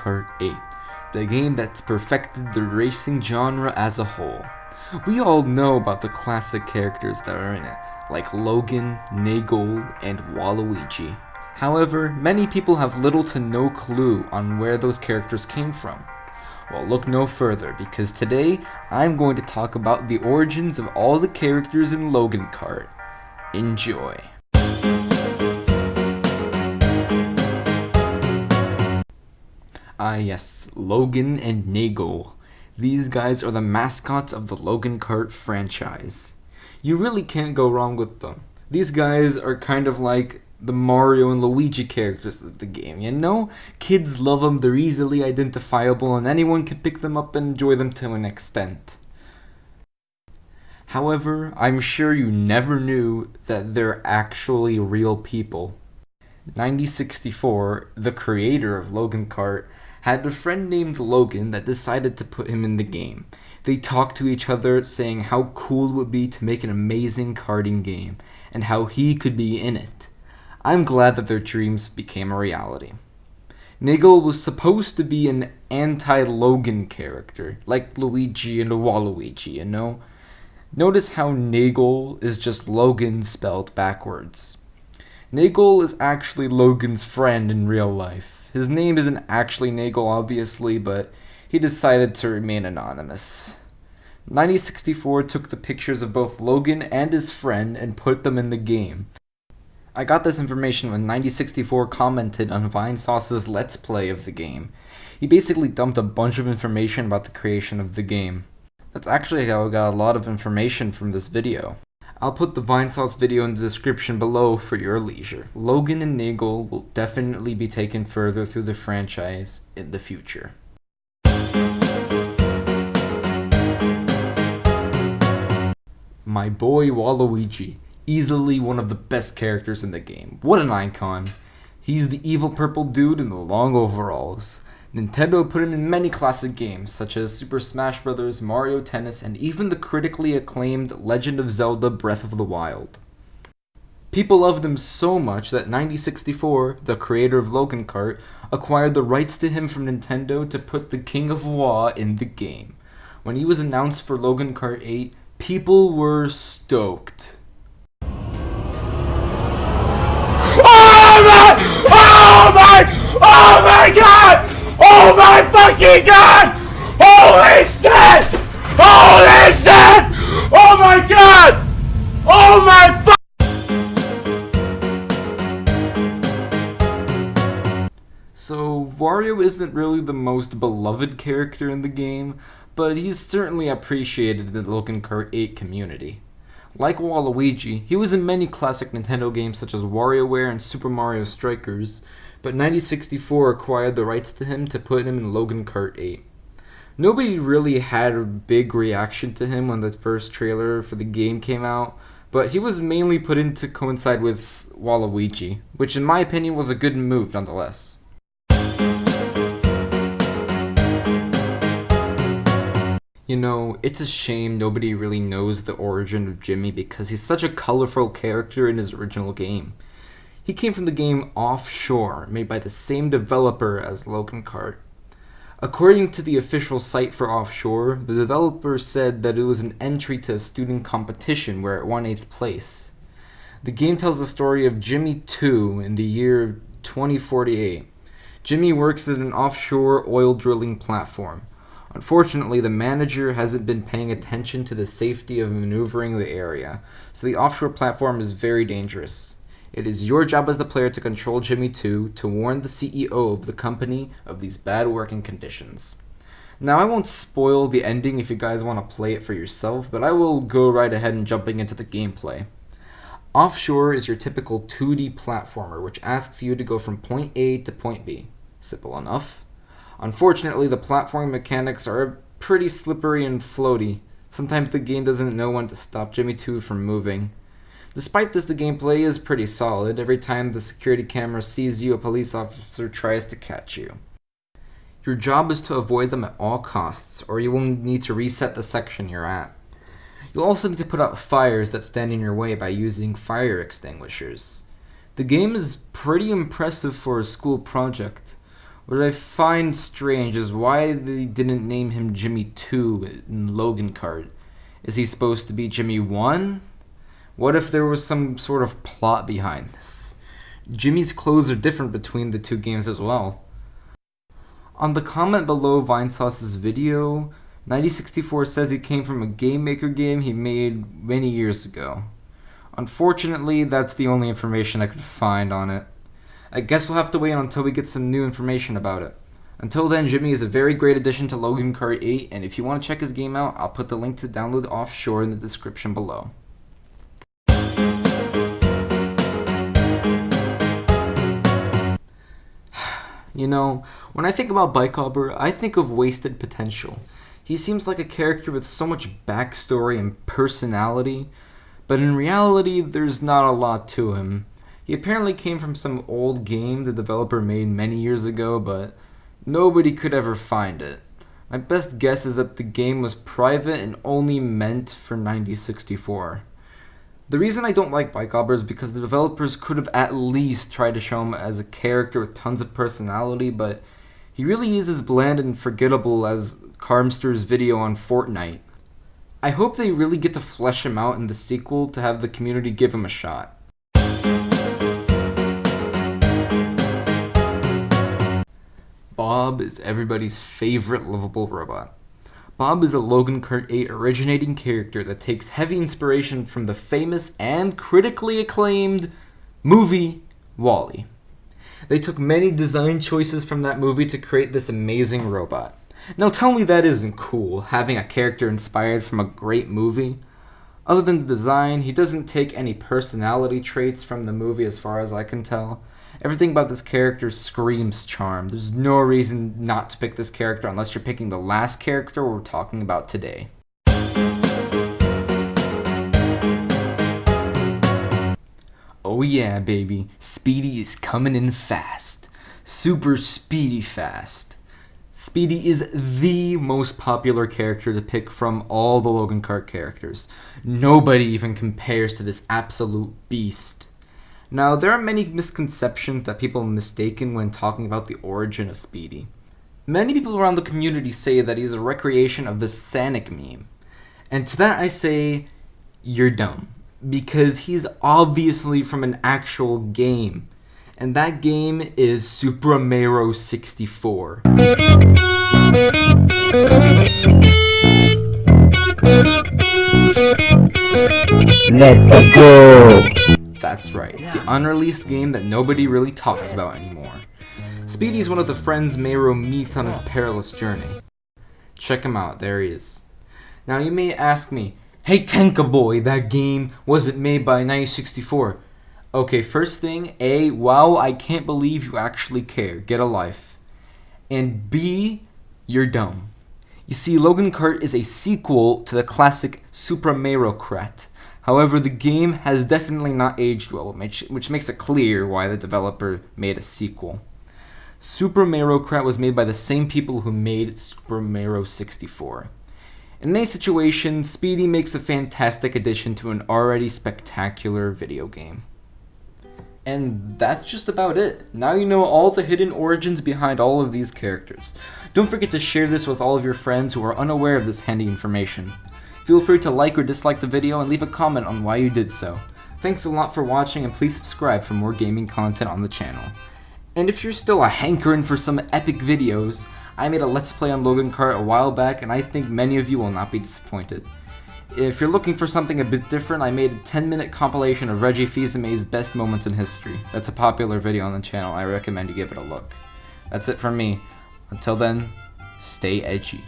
Kart 8, the game that's perfected the racing genre as a whole. We all know about the classic characters that are in it, like Logan, Nagel, and Waluigi. However, many people have little to no clue on where those characters came from. Well, look no further, because today I'm going to talk about the origins of all the characters in Logan Kart. Enjoy! Ah yes, Logan and Nagel. These guys are the mascots of the Logan Kart franchise. You really can't go wrong with them. These guys are kind of like the Mario and Luigi characters of the game, you know? Kids love them, they're easily identifiable, and anyone can pick them up and enjoy them to an extent. However, I'm sure you never knew that they're actually real people. 9064, the creator of Logan Kart, had a friend named Logan that decided to put him in the game. They talked to each other, saying how cool it would be to make an amazing karting game, and how he could be in it. I'm glad that their dreams became a reality. Nagel was supposed to be an anti-Logan character, like Luigi and Waluigi, you know? Notice how Nagel is just Logan spelled backwards. Nagel is actually Logan's friend in real life. His name isn't actually Nagel, obviously, but he decided to remain anonymous. 9064 took the pictures of both Logan and his friend and put them in the game. I got this information when 9064 commented on Vinesauce's Let's Play of the game. He basically dumped a bunch of information about the creation of the game. That's actually how I got a lot of information from this video. I'll put the Vinesauce video in the description below for your leisure. Logan and Nagel will definitely be taken further through the franchise in the future. My boy Waluigi, easily one of the best characters in the game. What an icon. He's the evil purple dude in the long overalls. Nintendo put him in many classic games, such as Super Smash Bros., Mario Tennis, and even the critically acclaimed Legend of Zelda Breath of the Wild. People loved him so much that 9064, the creator of Logan Kart, acquired the rights to him from Nintendo to put the King of Wa in the game. When he was announced for Logan Kart 8, people were stoked. Oh my god! Oh my fucking god! Holy shit! Holy shit! Oh my god! Oh my So, Vario isn't really the most beloved character in the game, but he's certainly appreciated in the Logan Kart 8 community. Like Waluigi, he was in many classic Nintendo games such as WarioWare and Super Mario Strikers, but 9064 acquired the rights to him to put him in Logan Kart 8. Nobody really had a big reaction to him when the first trailer for the game came out, but he was mainly put in to coincide with Waluigi, which in my opinion was a good move nonetheless. You know, it's a shame nobody really knows the origin of Jimmy because he's such a colorful character in his original game. He came from the game Offshore, made by the same developer as Logan Kart. According to the official site for Offshore, the developer said that it was an entry to a student competition where it won 8th place. The game tells the story of Jimmy 2 in the year 2048. Jimmy works at an offshore oil drilling platform. Unfortunately, the manager hasn't been paying attention to the safety of maneuvering the area, so the offshore platform is very dangerous. It is your job as the player to control Jimmy 2 to warn the CEO of the company of these bad working conditions. Now, I won't spoil the ending if you guys want to play it for yourself, but I will go right ahead and jumping into the gameplay. Offshore is your typical 2D platformer, which asks you to go from point A to point B. Simple enough. Unfortunately, the platforming mechanics are pretty slippery and floaty. Sometimes the game doesn't know when to stop Jimmy 2 from moving. Despite this, the gameplay is pretty solid. Every time the security camera sees you, a police officer tries to catch you. Your job is to avoid them at all costs, or you will need to reset the section you're at. You'll also need to put out fires that stand in your way by using fire extinguishers. The game is pretty impressive for a school project. What I find strange is why they didn't name him Jimmy 2 in Logan Kart. Is he supposed to be Jimmy 1? What if there was some sort of plot behind this? Jimmy's clothes are different between the two games as well. On the comment below Vinesauce's video, 9064 says he came from a Game Maker game he made many years ago. Unfortunately, that's the only information I could find on it. I guess we'll have to wait until we get some new information about it. Until then, Jimmy is a very great addition to Logan Kart 8, and if you want to check his game out, I'll put the link to download Offshore in the description below. You know, when I think about Bike Hopper, I think of wasted potential. He seems like a character with so much backstory and personality, but in reality, there's not a lot to him. He apparently came from some old game the developer made many years ago, but nobody could ever find it. My best guess is that the game was private and only meant for 9064. The reason I don't like Bike Hopper is because the developers could have at least tried to show him as a character with tons of personality, but he really is as bland and forgettable as Carmster's video on Fortnite. I hope they really get to flesh him out in the sequel to have the community give him a shot. Bob is everybody's favorite lovable robot. Bob is a Logan Kart 8 originating character that takes heavy inspiration from the famous and critically acclaimed movie WALL-E. They took many design choices from that movie to create this amazing robot. Now tell me that isn't cool, having a character inspired from a great movie. Other than the design, he doesn't take any personality traits from the movie as far as I can tell. Everything about this character screams charm. There's no reason not to pick this character unless you're picking the last character we're talking about today. Oh yeah, baby. Speedy is coming in fast. Super speedy fast. Speedy is the most popular character to pick from all the Logan Kart characters. Nobody even compares to this absolute beast. Now, there are many misconceptions that people mistaken when talking about the origin of Speedy. Many people around the community say that he's a recreation of the Sonic meme. And to that I say, you're dumb. Because he's obviously from an actual game. And that game is Super Mario 64. Let's go! That's right, the unreleased game that nobody really talks about anymore. Speedy is one of the friends Mario meets on his perilous journey. Check him out, there he is. Now you may ask me, hey Kenka boy, that game wasn't made by 9064. Okay, first thing, A, wow, I can't believe you actually care, get a life. And B, you're dumb. You see, Logan Kart is a sequel to the classic Super Mario Kart. However, the game has definitely not aged well, which makes it clear why the developer made a sequel. Super Mario Kart was made by the same people who made Super Mario 64. In any situation, Speedy makes a fantastic addition to an already spectacular video game. And that's just about it. Now you know all the hidden origins behind all of these characters. Don't forget to share this with all of your friends who are unaware of this handy information. Feel free to like or dislike the video and leave a comment on why you did so. Thanks a lot for watching, and please subscribe for more gaming content on the channel. And if you're still a hankering for some epic videos, I made a Let's Play on Logan Kart a while back, and I think many of you will not be disappointed. If you're looking for something a bit different, I made a 10-minute compilation of Reggie Fils-Aimé's best moments in history. That's a popular video on the channel. I recommend you give it a look. That's it from me. Until then, stay edgy.